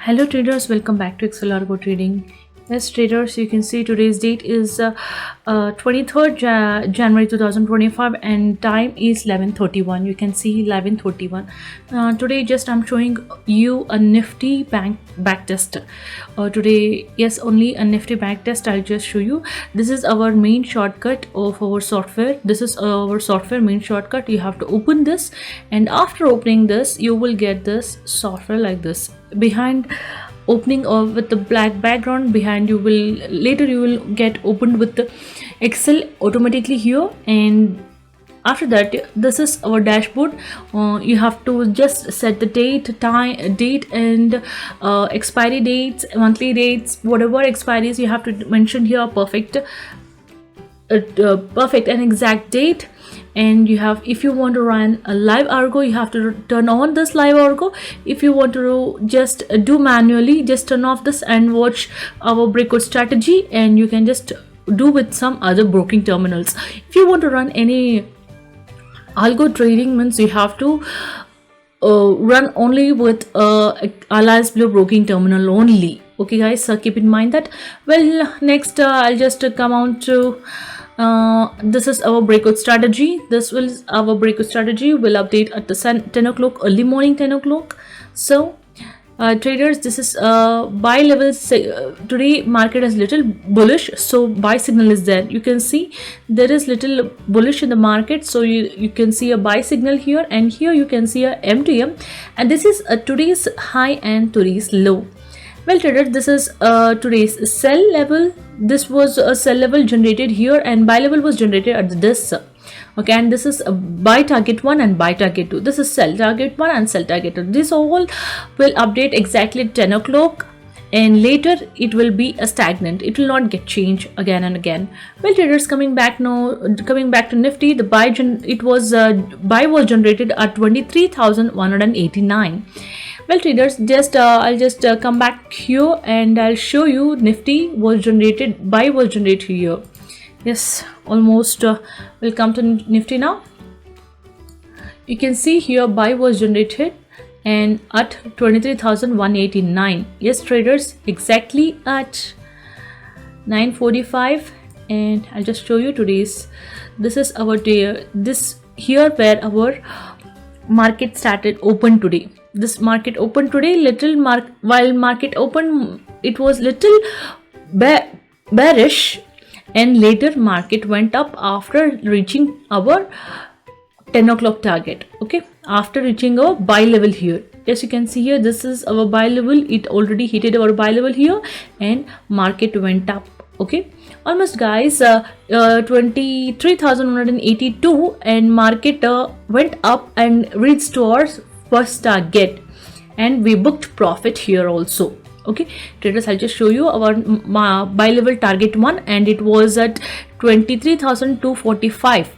Hello traders, welcome back to Excel Argo Trading. Yes traders, you can see today's date is 23rd January 2025 and time is 11:31. You can see 11:31. Today just I'm showing you a Nifty bank backtest. Today, yes, only a Nifty backtest. I'll just show you. This is our main shortcut of our software. This is our software main shortcut. You have to open this, and after opening this, you will get this software like this. Behind opening with the black background, behind you will get opened with the Excel automatically here, and after that this is our dashboard. You have to just set the date and expiry dates, monthly dates, whatever expiries you have to mention here. Perfect and exact date. And you have, if you want to run a live Argo, you have to turn on this live Argo. If you want to just do manually, just turn off this and watch our breakout strategy, and you can just do with some other broking terminals. If you want to run any algo trading, means you have to run only with Alliance Blue broking terminal only. Okay guys, so keep in mind that. Well, next I'll just come on to this is our breakout strategy. This is our breakout strategy. Will update at the 10 o'clock, early morning 10 o'clock. So traders, this is buy levels. Today market is little bullish, so buy signal is there. You can see there is little bullish in the market, so you can see a buy signal here, and here you can see a MTM, and this is today's high and today's low. Well traders, this is today's sell level. This was a sell level generated here, and buy level was generated at this. Okay, and this is a buy target 1 and buy target 2. This is sell target 1 and sell target 2. This all will update exactly at 10 o'clock, and later it will be a stagnant. It will not get changed again and again. Well traders, coming back to Nifty, the buy was generated at 23,189. Well traders, just I'll just come back here and I'll show you Nifty buy was generated here. Yes, almost we'll come to Nifty now. You can see here buy was generated and at 23,189. Yes traders, exactly at 9:45, and I'll just show you today's. This is our day. This here where our market started open today. This market opened today while market open, it was little bearish, and later market went up after reaching our 10 o'clock target. Okay, after reaching our buy level here. Yes, you can see here this is our buy level. It already hit our buy level here, and market went up. Okay, almost guys, 23,182, and market went up and reached to our first target, and we booked profit here also. Okay traders, I'll just show you our buy level target 1, and it was at 23,245.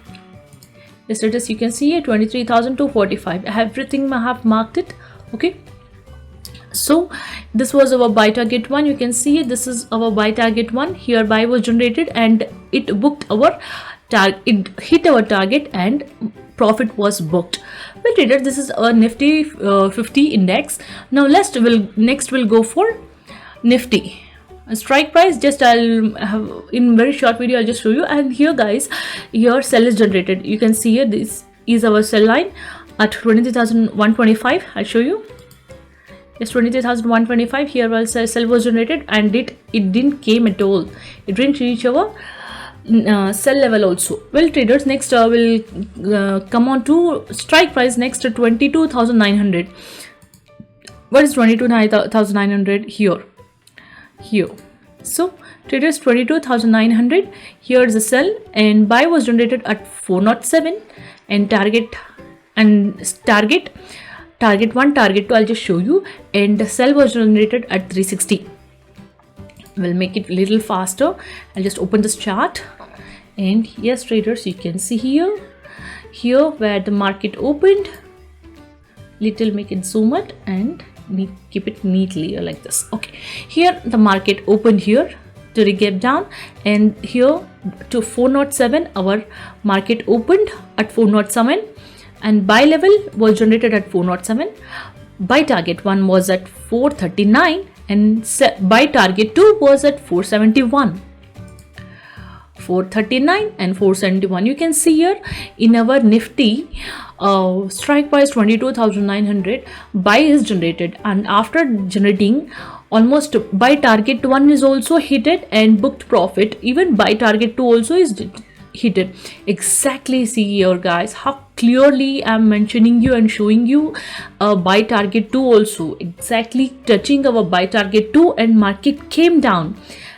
Yes traders, you can see here 23,245. Everything I have marked it. Okay, so this was our buy target 1. You can see this is our buy target 1. Here buy was generated and it booked our target. It hit our target and profit was booked. Well traders, this is our Nifty 50 index. Now next we'll go for Nifty. A strike price, just I'll have in very short video, I'll just show you. And here guys, here sell is generated. You can see here this is our sell line at 23,125. I'll show you. Yes, 23,125. Here while sell was generated, and it didn't came at all. It didn't reach our sell level also. Well traders, next we'll come on to strike price. Next 22,900. What is 22,900 here? So traders, 22,900. Here is the sell, and buy was generated at 407, and target 1, target 2, I'll just show you, and the sell was generated at 360. We'll make it a little faster. I'll just open this chart, and yes traders, you can see here where the market opened. Little make it zoom it and keep it neatly like this. Okay, here the market opened here to the gap down, and here to 407 our market opened at 407, and buy level was generated at 407. buy target 1 was at 439 and buy target 2 was at 471. 439 and 471. You can see here in our Nifty strike price 22,900, buy is generated, and after generating almost buy target 1 is also hit and booked profit. Even buy target 2 also is hit. Exactly, see here guys how clearly I'm mentioning you and showing you buy target 2 also exactly touching our buy target 2, and market came down,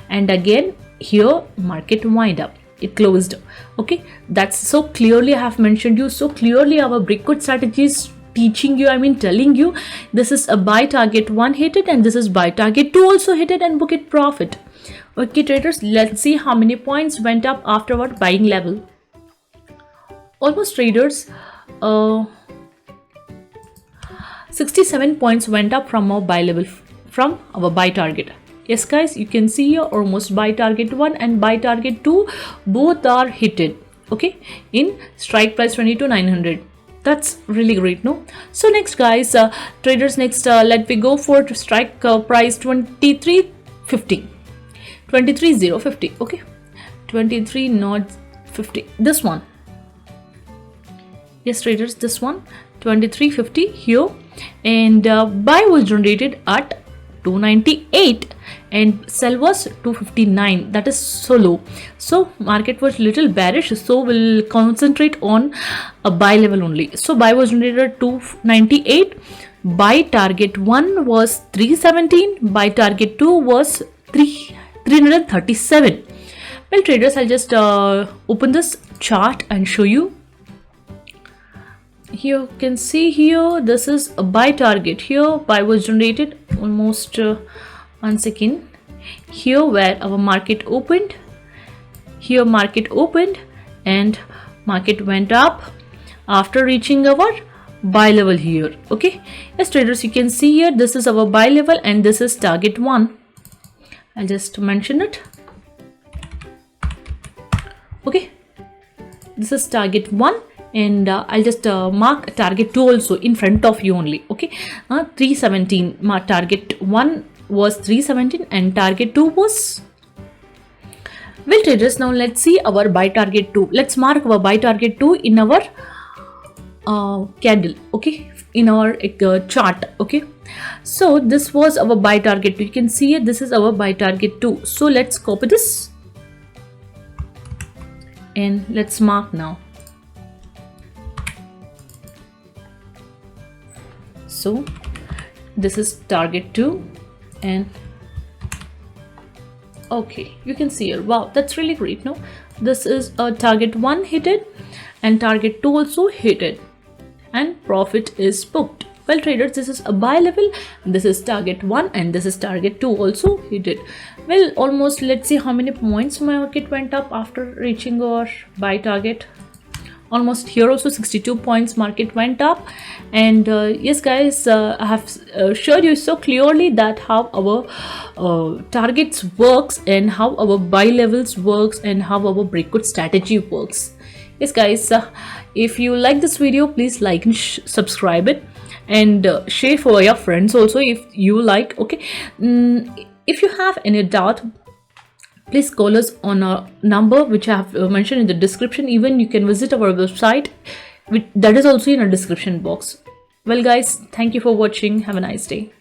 and again here market wind up, it closed. Okay, that's so clearly I have mentioned you so clearly. Our Brickwood strategy is teaching you, I mean telling you, this is a buy target 1 hit it, and this is buy target 2 also hit it and book it profit. Okay traders, let's see how many points went up after our buying level. Almost traders 67 points went up from our buy level, from our buy target. Yes guys, you can see here almost buy target 1 and buy target 2 both are hitted. Okay, in strike price 22,900. That's really great, no? So next guys, traders, next let we go for strike price 23.50. 23,050. Okay, 23.50. This one. Yes traders, this one 23.50 here, and buy was generated at 298 and sell was 259. That is so low, so market was little bearish, so we'll concentrate on a buy level only. So buy was generated at 298, buy target 1 was 317, buy target 2 was 337. Well traders, I'll just open this chart and show you. Here you can see here this is a buy target. Here buy was generated almost 1 second here where our market opened. Here market opened and market went up after reaching our buy level here. Okay, yes traders, you can see here this is our buy level and this is target 1. I'll just mention it. Okay, this is target 1, and I'll just mark target 2 also in front of you only. Okay, 317. Target 1 was 317 and target 2 was. Well traders, now let's see our buy target 2. Let's mark our buy target 2 in our candle. Okay, in our chart. Okay, so this was our buy target 2. You can see it, this is our buy target 2. So let's copy this and let's mark now. So this is target 2, and okay, you can see here, wow, that's really great, no? This is a target 1 hit it and target 2 also hit it, and profit is booked. Well traders, this is a buy level, this is target 1 and this is target 2 also hit it. Well, almost, let's see how many points market went up after reaching our buy target. Almost here also 62 points market went up, and yes guys, I have showed you so clearly that how our targets works and how our buy levels works and how our Brickwood strategy works. Yes guys, if you like this video, please like and subscribe it, and share for your friends also if you like. Okay, if you have any doubt, please call us on a number which I have mentioned in the description. Even you can visit our website, that is also in a description box. Well guys, thank you for watching. Have a nice day.